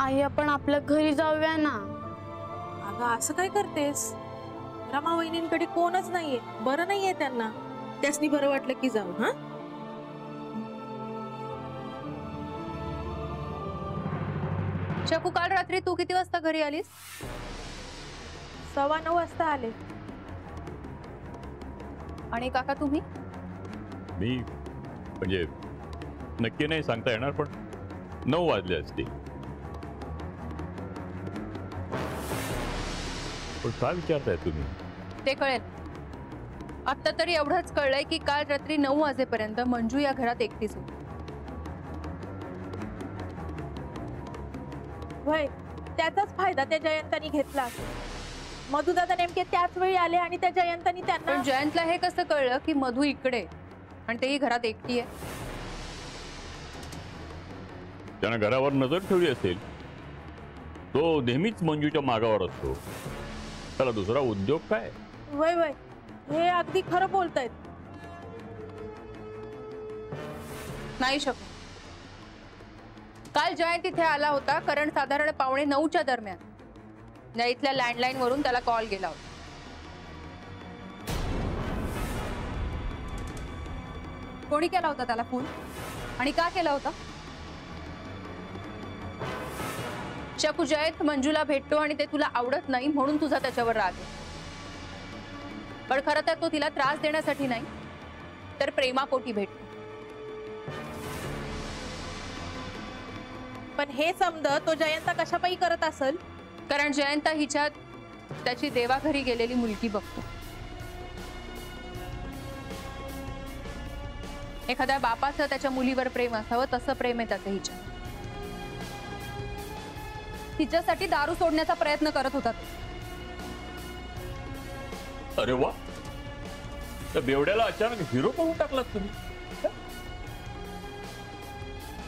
आई आपण आपल्या घरी जाऊया ना. अगं असं काय करतेस? रमा वहिनींकडे कोणच नाहीये, बरं नाहीये त्यांना. त्यासनी बरं वाटलं की जाऊ. हा शकू, काल रात्री तू किती वाजता घरी आलीस? 9:15 वाजता आले. आणि काका तुम्ही? मी म्हणजे नक्की नाही सांगता येणार, पण 9 वाजले असतील. पण काय विचारताय तुम्ही? ते कळेल. आता तरी एवढंच कळलंय की काल रात्री 9 वाजेपर्यंत मंजू या घरात एकटीच होती. वय त्याचाच फायदा त्या जयंतानी घेतला असेल. मधुदादा नेमके त्याच वेळी आले आणि त्या जयंतानी त्यांना. पण जयंतला हे कसं कळलं की मधू इकडे आणि तेही घरात एकटी आहे? त्यानं घरावर नजर ठेवली असेल. तो नेहमीच मंजूच्या मागावर असतो. त्याला दुसरा उद्योग काय? वय वय हे अगदी खरं बोलतायत. नाही शकू. काल जयंत इथे आला होता, कारण साधारण 8:45 दरम्यान या इथल्या लँडलाईन वरून त्याला कॉल गेला होता. कोणी केला होता त्याला फोन आणि का केला होता? शकू, जयंत मंजूला भेटतो आणि ते तुला आवडत नाही म्हणून तुझा त्याच्यावर राग आहे. पण खरं तर तो तिला त्रास देण्यासाठी नाही, तर प्रेमापोटी भेटतो. पण हे समज तो जयंता कशापायी करत असेल? कारण जयंता हिच्यात त्याची देवाघरी गेलेली मुलगी बघतो. एखाद्या बापाचं त्याच्या मुलीवर प्रेम असावं तसं प्रेम आहे त्याचं हिच्या. तिच्यासाठी दारू सोडण्याचा प्रयत्न करत होता. अरे वा, त्या बेवड्याला अचानक हिरो करून टाकलात तुम्ही.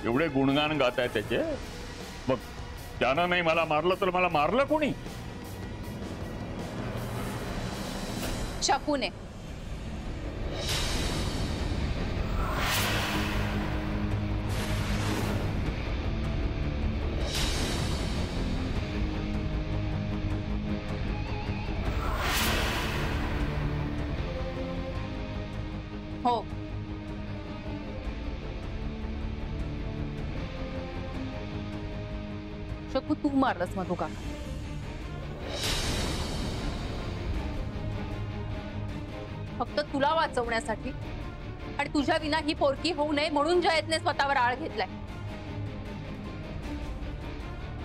एवढे गुणगान गाताय त्याचे. मग त्यानं नाही मला मारलं तर मला मारलं कोणी? शकूने. हो. शकू, तू मारलंस मधू काका. फक्त तुला वाचवण्यासाठी आणि तुझ्या विना ही पोरकी होऊ नये म्हणून जयंतने स्वतःवर आळ घेतलाय.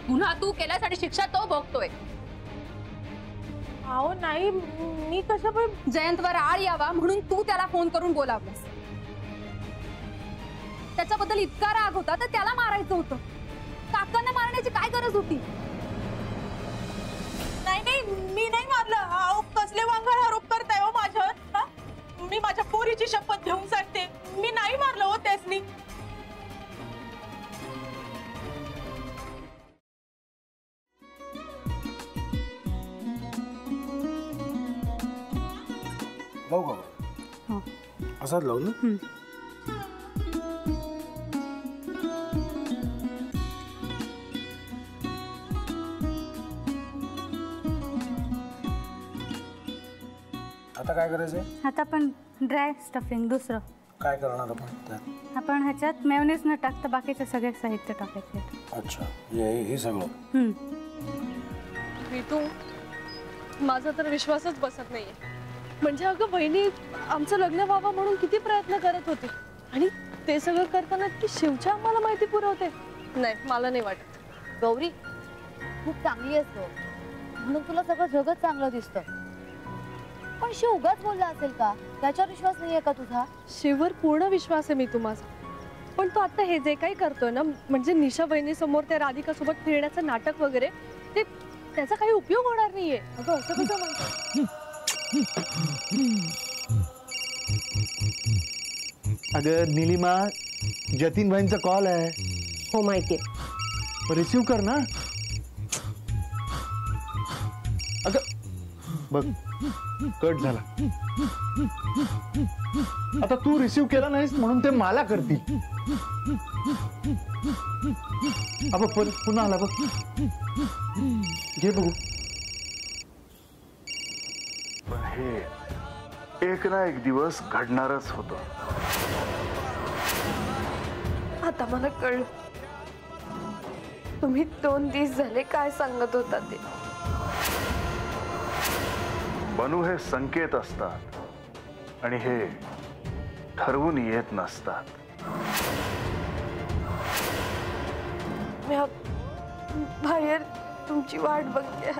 गुन्हा तू केलास आणि शिक्षा तो भोगतोय. अहो नाही, मी कसं पण. जयंतवर आळ यावा म्हणून तू त्याला फोन करून बोलावलंस. त्याच्याबद्दल इतका राग होता तर त्याला मारायचं होतं. काकांना मारण्याची काय गरज होती? नाही नाही, मी नाही मारलं. अहो कसले वांगळ आरोप करताय हो माझ्यावर. मी माझ्या पोरीची शपथ घेऊन सांगते, मी नाही मारलं हो त्यासनी. लावू का? असाच लावू ना. आता काय करायचंय? आता आपण ड्राय स्टफिंग दुसरं काय करणार आपण त्यात? आपण ह्याच्यात मेयोनीज न टाकता बाकीचे सगळे साहित्य टाकायचे. अच्छा, हे सगळं. ऋतू, माझा तर विश्वासच बसत नाहीये. म्हणजे अगं बहिणी आमचं लग्न व्हावं म्हणून किती प्रयत्न करत होती आणि ते सगळं करताना की शिवच्या आम्हाला माहिती पुरवते. नाही, मला नाही वाटत. गौरी खूप चांगली असतो म्हणून तुला सगळं जगत चांगलं दिसतं, पण शिव उगाच बोलला असेल का? त्याच्यावर विश्वास नाहीये का तुझा? शिववर पूर्ण विश्वास आहे मी तुम्हाला. पण तो आता हे जे काही करतोय ना, म्हणजे निशा बहिणी समोर त्या राधिका सोबत फिरण्याचं नाटक वगैरे, ते त्याचा काही उपयोग होणार नाहीये. अगं असं कसं म्हणतो? अगं नीलिमा, जतीन भाईंचा कॉल आहे. हो माहितीये. रिसीव कर ना. अगं बघ कट झाला. आता तू रिसीव केला नाहीस म्हणून ते मला करतील. अब पुन्हा आला बघ. घे बघू. पण हे एक ना एक दिवस घडणारच होतं. आता मला कळलं तुम्ही 2 दिवस झाले काय सांगत होता ते. बनू हे संकेत असतात आणि हे ठरवून येत नसतात. मी बाहेर तुमची वाट बघते.